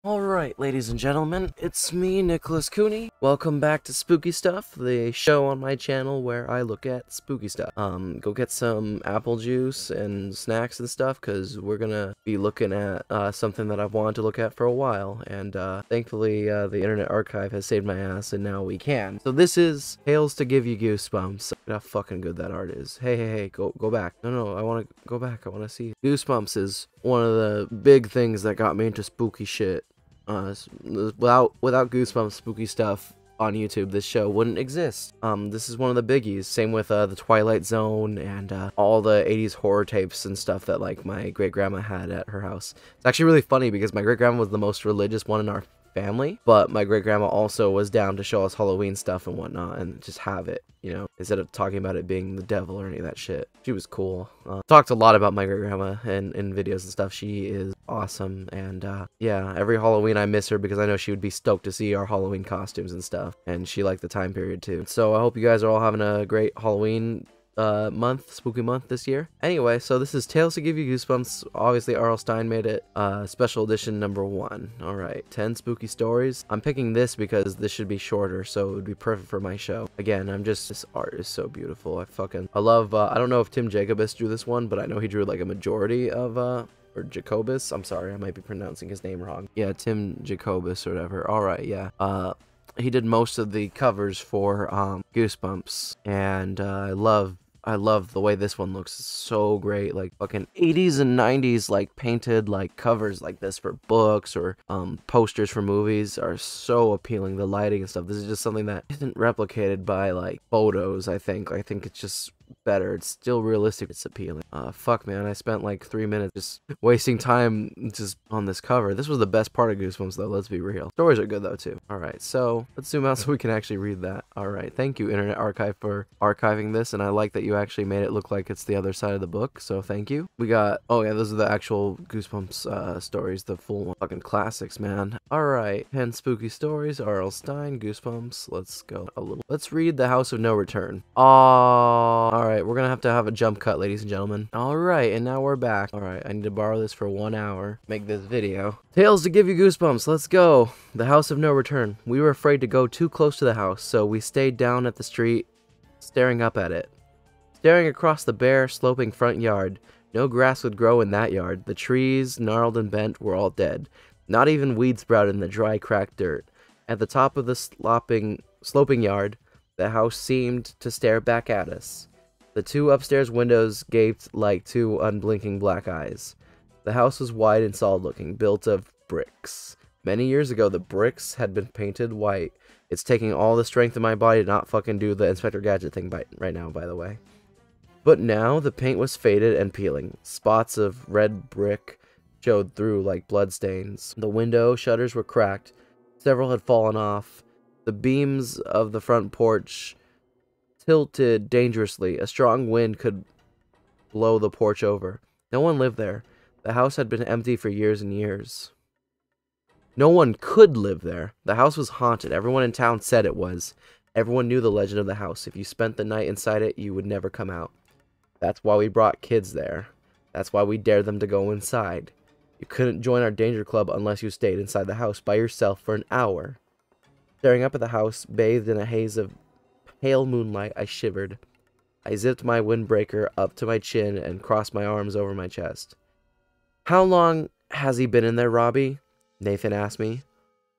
Alright, ladies and gentlemen, it's me, Nicholas Cooney. Welcome back to Spooky Stuff, the show on my channel where I look at spooky stuff. Go get some apple juice and snacks and stuff, because we're gonna be looking at something that I've wanted to look at for a while, and thankfully the Internet Archive has saved my ass, and now we can. So this is Tales to Give You Goosebumps. Look how fucking good that art is. Hey, go back. No, I want to go back. I want to see. Goosebumps is one of the big things that got me into spooky shit. Without Goosebumps spooky stuff on YouTube, this show wouldn't exist. This is one of the biggies. Same with the Twilight Zone and all the 80s horror tapes and stuff that like my great grandma had at her house. It's actually really funny because my great grandma was the most religious one in our family, but my great grandma also was down to show us Halloween stuff and whatnot and just have it, you know, instead of talking about it being the devil or any of that shit. She was cool. Talked a lot about my great grandma in videos and stuff. She is awesome, and yeah, every Halloween I miss her because I know she would be stoked to see our Halloween costumes and stuff, and she liked the time period too. So I hope you guys are all having a great Halloween spooky month this year. Anyway, so this is Tales to Give You Goosebumps. Obviously R.L. Stine made it. Special edition number 1. Alright, 10 spooky stories. I'm picking this because this should be shorter, so it would be perfect for my show. Again, this art is so beautiful. I love, I don't know if Tim Jacobus drew this one, but I know he drew like a majority of, or Jacobus. I'm sorry, I might be pronouncing his name wrong. Yeah, Tim Jacobus or whatever. Alright, yeah. He did most of the covers for, Goosebumps, and I love the way this one looks. It's so great. Like fucking 80s and 90s like painted like covers like this for books or posters for movies are so appealing. The lighting and stuff. This is just something that isn't replicated by like photos, I think. I think it's just better. It's still realistic. It's appealing. Fuck man, I spent like 3 minutes just wasting time just on this cover. This was the best part of Goosebumps though, let's be real. Stories are good though too. Alright, so let's zoom out so we can actually read that. Alright, thank you Internet Archive for archiving this, and I like that you actually made it look like it's the other side of the book, so thank you. We got, oh yeah, those are the actual Goosebumps stories, the full one. Fucking classics, man. Alright, 10 spooky stories, R.L. Stine, Goosebumps. Let's go let's read The House of No Return. Alright, we're gonna have to have a jump cut, ladies and gentlemen. Alright, and now we're back. Alright, I need to borrow this for 1 hour. Make this video. Tales to Give You Goosebumps, let's go. The House of No Return. We were afraid to go too close to the house, so we stayed down at the street, staring up at it. Staring across the bare, sloping front yard. No grass would grow in that yard. The trees, gnarled and bent, were all dead. Not even weeds sprouted in the dry, cracked dirt. At the top of the sloping yard, the house seemed to stare back at us. The 2 upstairs windows gaped like 2 unblinking black eyes. The house was wide and solid-looking, built of bricks. Many years ago, the bricks had been painted white. It's taking all the strength in my body to not fucking do the Inspector Gadget thing right now, by the way. But now, the paint was faded and peeling. Spots of red brick showed through like bloodstains. The window shutters were cracked. Several had fallen off. The beams of the front porch tilted dangerously. A strong wind could blow the porch over. No one lived there. The house had been empty for years and years. No one could live there. The house was haunted. Everyone in town said it was. Everyone knew the legend of the house. If you spent the night inside it, you would never come out. That's why we brought kids there. That's why we dared them to go inside. You couldn't join our danger club unless you stayed inside the house by yourself for an hour. Staring up at the house, bathed in a haze of pale moonlight, I shivered. I zipped my windbreaker up to my chin and crossed my arms over my chest. How long has he been in there, Robbie? Nathan asked me.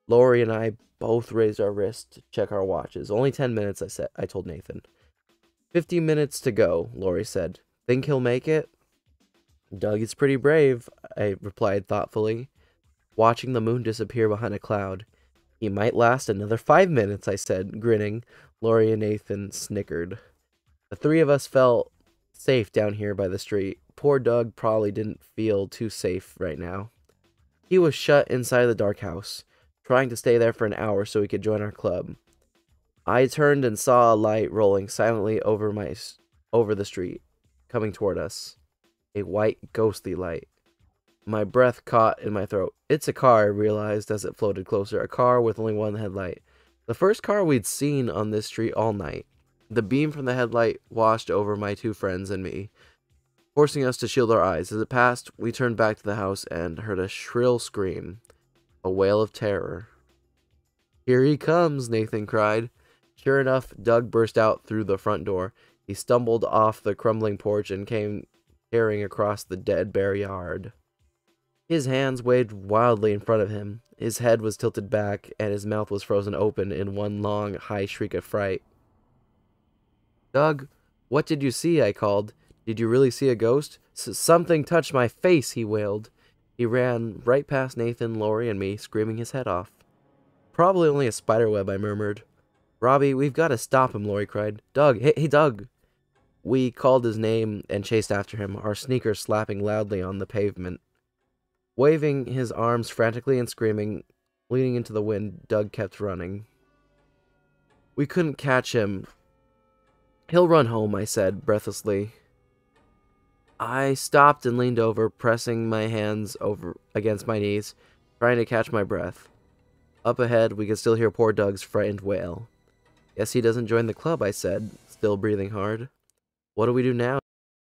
Lori and I both raised our wrists to check our watches. Only 10 minutes, I told Nathan. 50 minutes to go, Lori said. Think he'll make it? Doug is pretty brave, I replied thoughtfully, watching the moon disappear behind a cloud. He might last another 5 minutes, I said, grinning. Lori and Nathan snickered. The 3 of us felt safe down here by the street. Poor Doug probably didn't feel too safe right now. He was shut inside the dark house, trying to stay there for an hour so he could join our club. I turned and saw a light rolling silently over the street, coming toward us. A white, ghostly light. My breath caught in my throat. It's a car, I realized as it floated closer. A car with only one headlight. The first car we'd seen on this street all night. The beam from the headlight washed over my 2 friends and me, forcing us to shield our eyes. As it passed, we turned back to the house and heard a shrill scream. A wail of terror. "Here he comes," Nathan cried. Sure enough, Doug burst out through the front door. He stumbled off the crumbling porch and came tearing across the dead bare yard. His hands waved wildly in front of him. His head was tilted back, and his mouth was frozen open in one long, high shriek of fright. "Doug, what did you see?" I called. "Did you really see a ghost?" "Something touched my face," he wailed. He ran right past Nathan, Lori, and me, screaming his head off. "Probably only a spiderweb," I murmured. "Robbie, we've got to stop him," Lori cried. "Doug, hey, Doug!" We called his name and chased after him, our sneakers slapping loudly on the pavement. Waving his arms frantically and screaming, leaning into the wind, Doug kept running. We couldn't catch him. "He'll run home," I said, breathlessly. I stopped and leaned over, pressing my hands over against my knees, trying to catch my breath. Up ahead, we could still hear poor Doug's frightened wail. "Guess he doesn't join the club," I said, still breathing hard. "What do we do now?"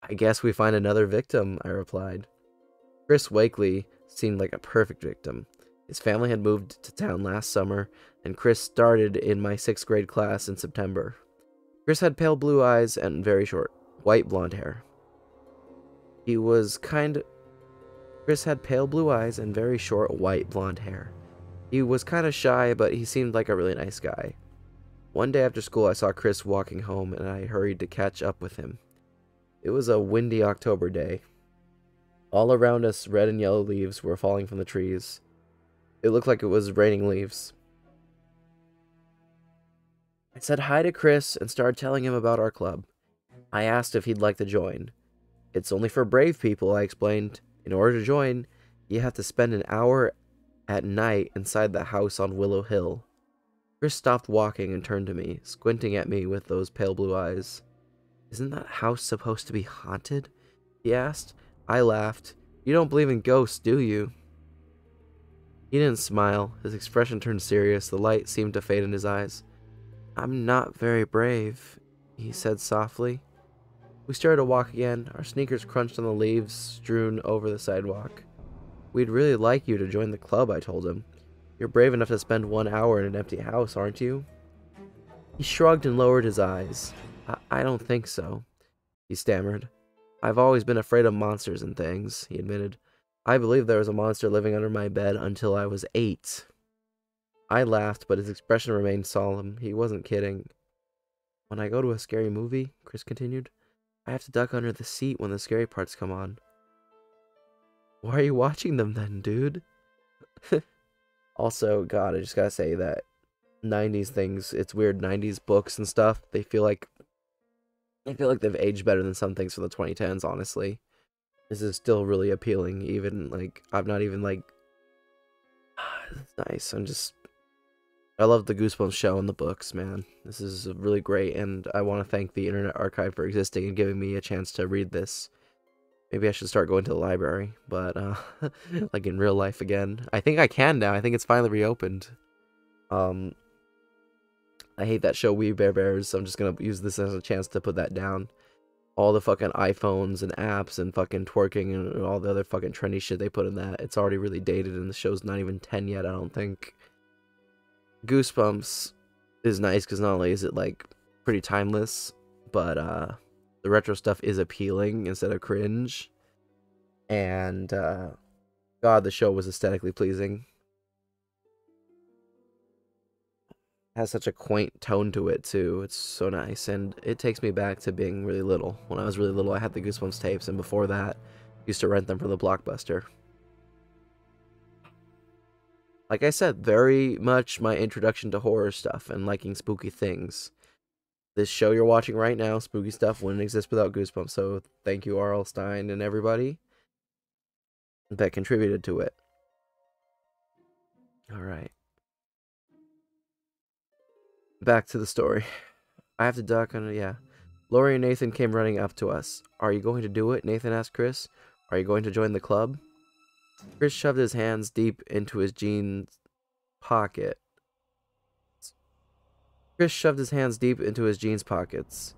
"I guess we find another victim," I replied. Chris Wakely seemed like a perfect victim. His family had moved to town last summer, and Chris started in my 6th grade class in September. Chris had pale blue eyes and very short, white blonde hair. Chris had pale blue eyes and very short, white blonde hair. He was kind of shy, but he seemed like a really nice guy. One day after school, I saw Chris walking home, and I hurried to catch up with him. It was a windy October day. All around us, red and yellow leaves were falling from the trees. It looked like it was raining leaves. I said hi to Chris and started telling him about our club. I asked if he'd like to join. "It's only for brave people," I explained. "In order to join, you have to spend an hour at night inside the house on Willow Hill." Chris stopped walking and turned to me, squinting at me with those pale blue eyes. "Isn't that house supposed to be haunted?" he asked. I laughed. "You don't believe in ghosts, do you?" He didn't smile. His expression turned serious. The light seemed to fade in his eyes. "I'm not very brave," he said softly. We started to walk again. Our sneakers crunched on the leaves strewn over the sidewalk. "We'd really like you to join the club," I told him. "You're brave enough to spend 1 hour in an empty house, aren't you?" He shrugged and lowered his eyes. I don't think so," he stammered. "I've always been afraid of monsters and things," he admitted. "I believed there was a monster living under my bed until I was 8. I laughed, but his expression remained solemn. He wasn't kidding. "When I go to a scary movie," Chris continued, "I have to duck under the seat when the scary parts come on." "Why are you watching them then, dude?" Also, God, I just gotta say that 90s things, it's weird, 90s books and stuff, they feel like they've aged better than some things from the 2010s, honestly. This is still really appealing, even, like, I'm not even, like, it's nice, I love the Goosebumps show and the books, man. This is really great, and I want to thank the Internet Archive for existing and giving me a chance to read this. Maybe I should start going to the library, but, like, in real life again. I think I can now. I think it's finally reopened. I hate that show, We Bare Bears, so I'm just gonna use this as a chance to put that down. All the fucking iPhones and apps and fucking twerking and all the other fucking trendy shit they put in that. It's already really dated, and the show's not even 10 yet, I don't think. Goosebumps is nice because not only is it, like, pretty timeless, but, the retro stuff is appealing instead of cringe. And, God, the show was aesthetically pleasing. Has such a quaint tone to it, too. It's so nice, and it takes me back to being really little. When I was really little, I had the Goosebumps tapes, and before that, I used to rent them from the Blockbuster. Like I said, very much my introduction to horror stuff and liking spooky things. This show you're watching right now, Spooky Stuff, wouldn't exist without Goosebumps, so thank you, R.L. Stine and everybody that contributed to it. Alright. Back to the story. I have to duck under, yeah. Lori and Nathan came running up to us. "Are you going to do it?" Nathan asked Chris. "Are you going to join the club?" Chris shoved his hands deep into his jeans pocket. Chris shoved his hands deep into his jeans pockets.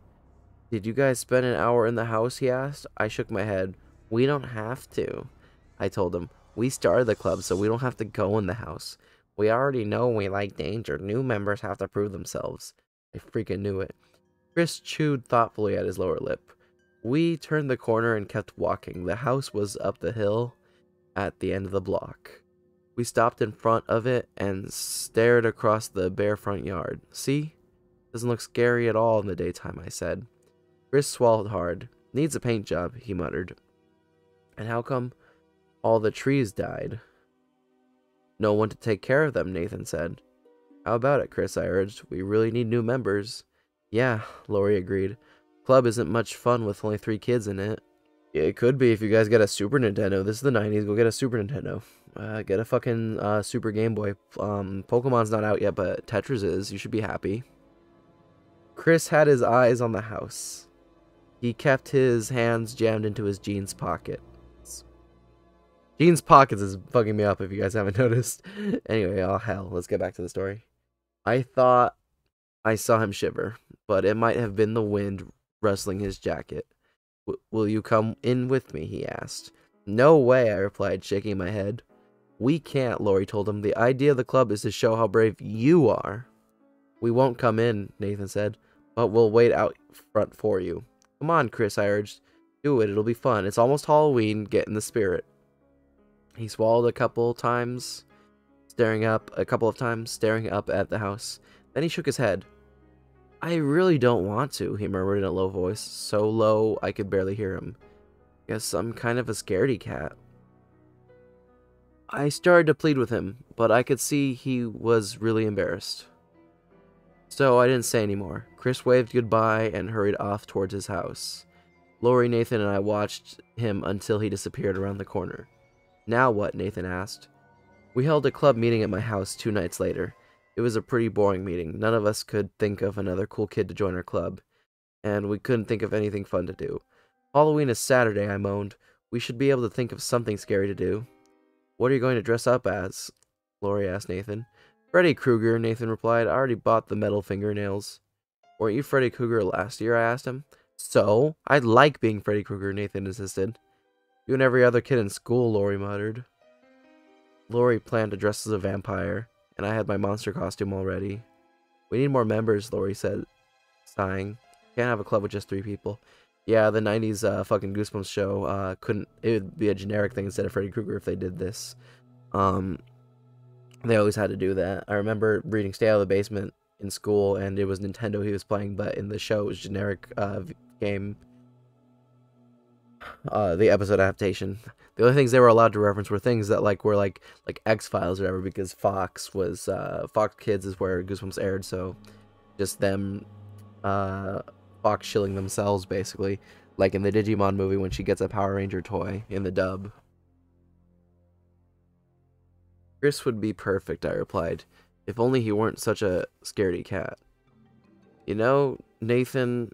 "Did you guys spend an hour in the house?" he asked. I shook my head. "We don't have to," I told him. We started the club so we don't have to go in the house. We already know we like danger. New members have to prove themselves. I freaking knew it. Chris chewed thoughtfully at his lower lip. We turned the corner and kept walking. The house was up the hill at the end of the block. We stopped in front of it and stared across the bare front yard. See? Doesn't look scary at all in the daytime, I said. Chris swallowed hard. Needs a paint job, he muttered. And how come all the trees died? No one to take care of them, Nathan said. How about it, Chris, I urged. We really need new members. Yeah, Lori agreed. Club isn't much fun with only 3 kids in it. It could be if you guys get a Super Nintendo. This is the 90s. Go get a Super Nintendo. Get a fucking Super Game Boy. Pokemon's not out yet, but Tetris is. You should be happy. Chris had his eyes on the house. He kept his hands jammed into his jeans pockets. Jeans pockets is fucking me up if you guys haven't noticed. Anyway, oh hell, let's get back to the story. I thought I saw him shiver, but it might have been the wind rustling his jacket. Will you come in with me, he asked. No way, I replied, shaking my head. We can't, Lori told him. The idea of the club is to show how brave you are. We won't come in, Nathan said, but we'll wait out front for you. Come on, Chris, I urged. Do it, it'll be fun. It's almost Halloween, get in the spirit. He swallowed a couple of times, staring up at the house. Then he shook his head. I really don't want to, he murmured in a low voice, so low I could barely hear him. Guess I'm kind of a scaredy cat. I started to plead with him, but I could see he was really embarrassed. So I didn't say any more. Chris waved goodbye and hurried off towards his house. Lori, Nathan, and I watched him until he disappeared around the corner. Now what? Nathan asked. We held a club meeting at my house 2 nights later. It was a pretty boring meeting. None of us could think of another cool kid to join our club, and we couldn't think of anything fun to do. Halloween is Saturday, I moaned. We should be able to think of something scary to do. What are you going to dress up as? Lori asked Nathan. Freddy Krueger, Nathan replied. I already bought the metal fingernails. Weren't you Freddy Krueger last year? I asked him. So? I'd like being Freddy Krueger, Nathan insisted. You and every other kid in school, Lori muttered. Lori planned to dress as a vampire, and I had my monster costume already. We need more members, Lori said, sighing. Can't have a club with just 3 people. Yeah, the 90s fucking Goosebumps show it would be a generic thing instead of Freddy Krueger if they did this. They always had to do that. I remember reading Stay Out of the Basement in school, and it was Nintendo he was playing, but in the show it was generic game. The episode adaptation. The only things they were allowed to reference were things that were like X-Files or whatever, because Fox Kids is where Goosebumps aired, so just them Fox shilling themselves basically, like in the Digimon movie when she gets a Power Ranger toy in the dub. Chris would be perfect, I replied, if only he weren't such a scaredy cat. You know, Nathan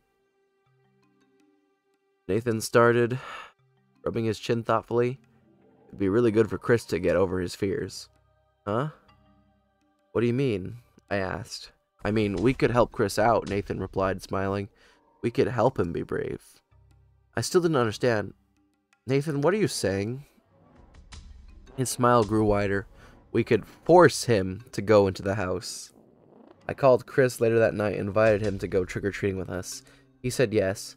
started, rubbing his chin thoughtfully. It'd be really good for Chris to get over his fears. Huh? What do you mean? I asked. I mean, we could help Chris out, Nathan replied, smiling. We could help him be brave. I still didn't understand. Nathan, what are you saying? His smile grew wider. We could force him to go into the house. I called Chris later that night and invited him to go trick-or-treating with us. He said yes.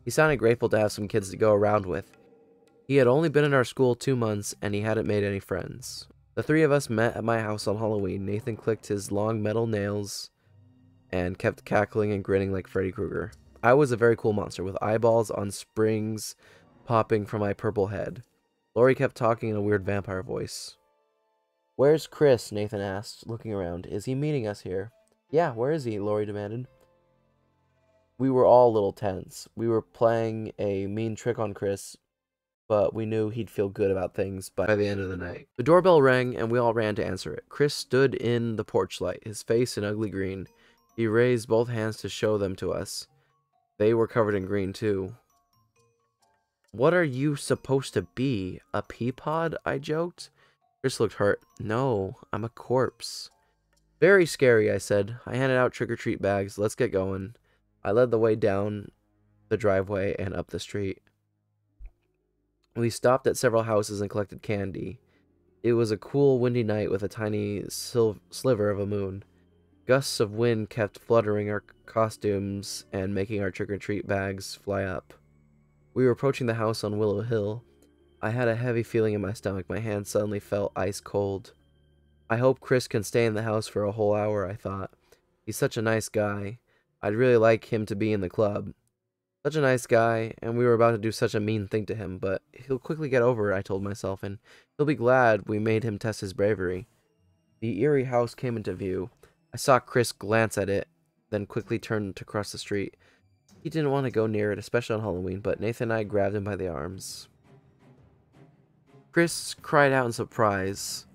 He sounded grateful to have some kids to go around with. He had only been in our school 2 months, and he hadn't made any friends. The 3 of us met at my house on Halloween. Nathan clicked his long metal nails and kept cackling and grinning like Freddy Krueger. I was a very cool monster, with eyeballs on springs popping from my purple head. Lori kept talking in a weird vampire voice. Where's Chris? Nathan asked, looking around. Is he meeting us here? Yeah, where is he? Lori demanded. We were all a little tense. We were playing a mean trick on Chris, but we knew he'd feel good about things by the end of the night. The doorbell rang, and we all ran to answer it. Chris stood in the porch light, his face an ugly green. He raised both hands to show them to us. They were covered in green, too. What are you supposed to be? A pea pod? I joked. Chris looked hurt. No, I'm a corpse. Very scary, I said. I handed out trick-or-treat bags. Let's get going. I led the way down the driveway and up the street. We stopped at several houses and collected candy. It was a cool, windy night with a tiny sliver of a moon. Gusts of wind kept fluttering our costumes and making our trick-or-treat bags fly up. We were approaching the house on Willow Hill. I had a heavy feeling in my stomach. My hands suddenly felt ice cold. I hope Chris can stay in the house for a whole hour, I thought. He's such a nice guy. I'd really like him to be in the club. Such a nice guy, and we were about to do such a mean thing to him, but he'll quickly get over it, I told myself, and he'll be glad we made him test his bravery. The eerie house came into view. I saw Chris glance at it, then quickly turned to cross the street. He didn't want to go near it, especially on Halloween, but Nathan and I grabbed him by the arms. Chris cried out in surprise.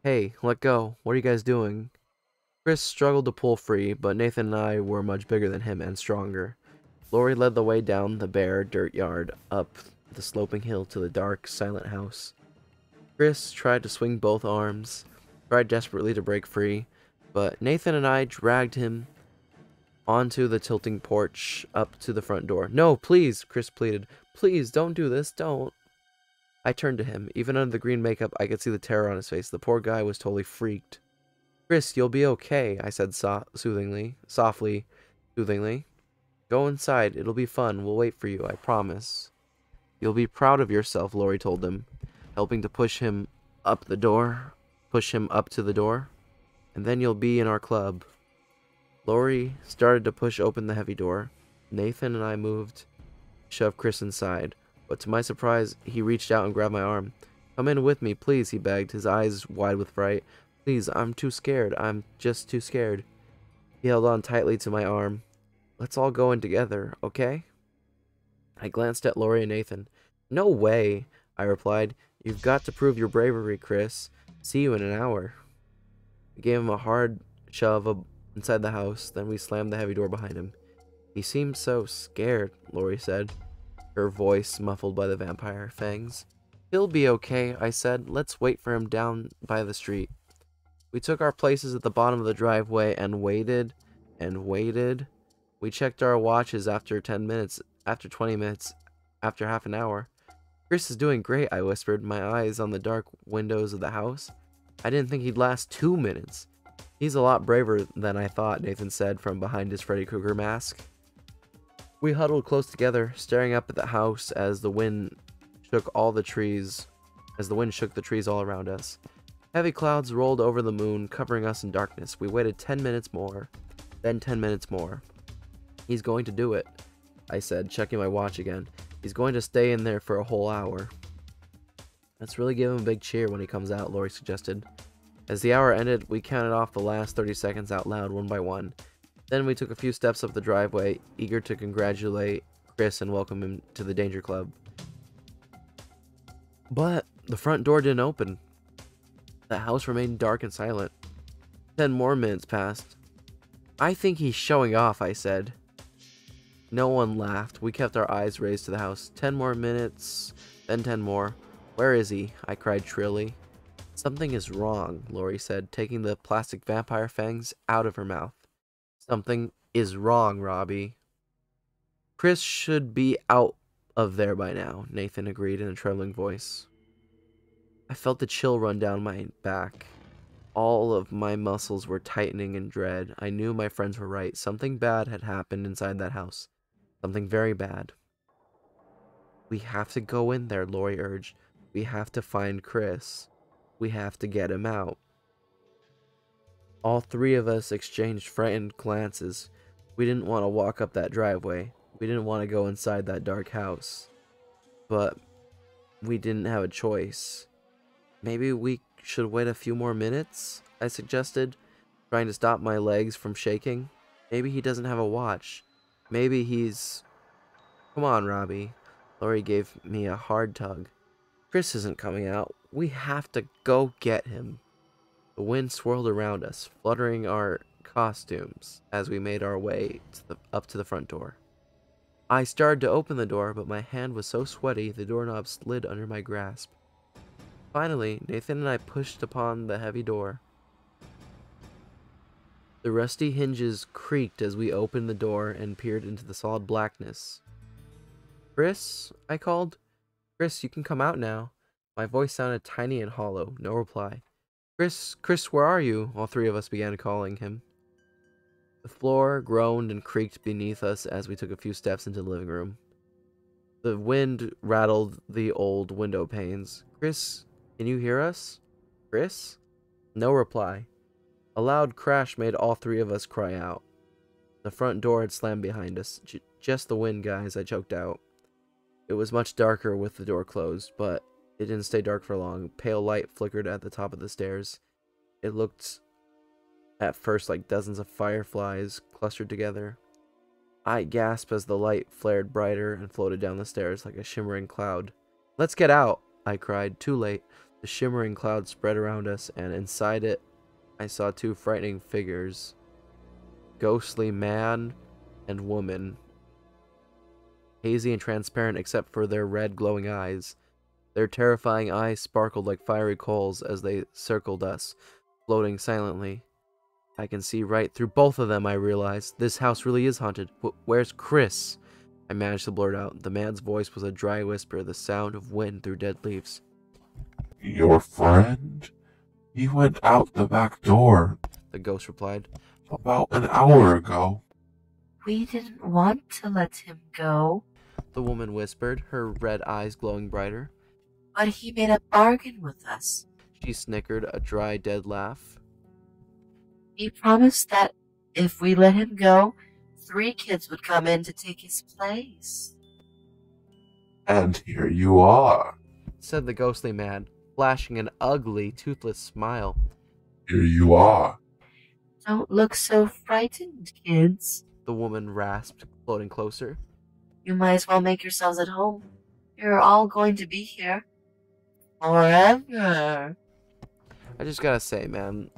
Hey, let go. What are you guys doing? Chris struggled to pull free, but Nathan and I were much bigger than him and stronger. Lori led the way down the bare dirt yard, up the sloping hill to the dark, silent house. Chris tried to swing both arms, tried desperately to break free, but Nathan and I dragged him onto the tilting porch up to the front door. No, please, Chris pleaded. Please, don't do this, don't. I turned to him. Even under the green makeup, I could see the terror on his face. The poor guy was totally freaked. Chris, you'll be okay, I said softly. Go inside. It'll be fun. We'll wait for you, I promise. You'll be proud of yourself, Lori told him, helping to push him up to the door, and then you'll be in our club. Lori started to push open the heavy door. Nathan and I moved, shoved Chris inside, but to my surprise, he reached out and grabbed my arm. Come in with me, please, he begged, his eyes wide with fright. Please, I'm too scared. I'm just too scared. He held on tightly to my arm. Let's all go in together, okay? I glanced at Lori and Nathan. No way, I replied. You've got to prove your bravery, Chris. See you in an hour. We gave him a hard shove inside the house, then we slammed the heavy door behind him. He seemed so scared, Lori said, her voice muffled by the vampire fangs. He'll be okay, I said. Let's wait for him down by the street. We took our places at the bottom of the driveway and waited and waited. We checked our watches after 10 minutes, after 20 minutes, after half an hour. Chris is doing great, I whispered, my eyes on the dark windows of the house. I didn't think he'd last 2 minutes. He's a lot braver than I thought, Nathan said from behind his Freddy Krueger mask. We huddled close together, staring up at the house as the wind shook the trees all around us. Heavy clouds rolled over the moon, covering us in darkness. We waited 10 minutes more, then 10 minutes more. He's going to do it, I said, checking my watch again. He's going to stay in there for a whole hour. Let's really give him a big cheer when he comes out, Lori suggested. As the hour ended, we counted off the last 30 seconds out loud, one by one. Then we took a few steps up the driveway, eager to congratulate Chris and welcome him to the Danger Club. But the front door didn't open. The house remained dark and silent. 10 more minutes passed. I think he's showing off, I said. No one laughed. We kept our eyes raised to the house. 10 more minutes, then 10 more. Where is he? I cried shrilly. Something is wrong, Lori said, taking the plastic vampire fangs out of her mouth. Something is wrong, Robbie. Chris should be out of there by now, Nathan agreed in a trembling voice. I felt the chill run down my back. All of my muscles were tightening in dread. I knew my friends were right. Something bad had happened inside that house. Something very bad. We have to go in there, Lori urged. We have to find Chris. We have to get him out. All three of us exchanged frightened glances. We didn't want to walk up that driveway. We didn't want to go inside that dark house. But we didn't have a choice. Maybe we should wait a few more minutes, I suggested, trying to stop my legs from shaking. Maybe he doesn't have a watch. Maybe he's... Come on, Robbie. Lori gave me a hard tug. Chris isn't coming out. We have to go get him. The wind swirled around us, fluttering our costumes as we made our way up to the front door. I started to open the door, but my hand was so sweaty the doorknob slid under my grasp. Finally, Nathan and I pushed upon the heavy door. The rusty hinges creaked as we opened the door and peered into the solid blackness. Chris, I called. Chris, you can come out now. My voice sounded tiny and hollow. No reply. Chris, where are you? All three of us began calling him. The floor groaned and creaked beneath us as we took a few steps into the living room. The wind rattled the old window panes. Chris, can you hear us? Chris? No reply. A loud crash made all three of us cry out. The front door had slammed behind us. Just the wind, guys, I choked out. It was much darker with the door closed, but it didn't stay dark for long. Pale light flickered at the top of the stairs. It looked at first like dozens of fireflies clustered together. I gasped as the light flared brighter and floated down the stairs like a shimmering cloud. Let's get out, I cried. Too late. The shimmering cloud spread around us, and inside it, I saw two frightening figures. Ghostly man and woman. Hazy and transparent except for their red glowing eyes. Their terrifying eyes sparkled like fiery coals as they circled us, floating silently. I can see right through both of them, I realized. This house really is haunted. Where's Chris? I managed to blurt out. The man's voice was a dry whisper, the sound of wind through dead leaves. Your friend? He went out the back door, the ghost replied. About an hour ago. We didn't want to let him go, the woman whispered, her red eyes glowing brighter. But he made a bargain with us. She snickered, a dry, dead laugh. He promised that if we let him go, 3 kids would come in to take his place. And here you are, said the ghostly man, flashing an ugly, toothless smile. Here you are. Don't look so frightened, kids, the woman rasped, floating closer. You might as well make yourselves at home. You're all going to be here forever. I just gotta say, man,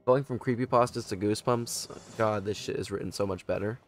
going from creepypastas to Goosebumps, God, this shit is written so much better.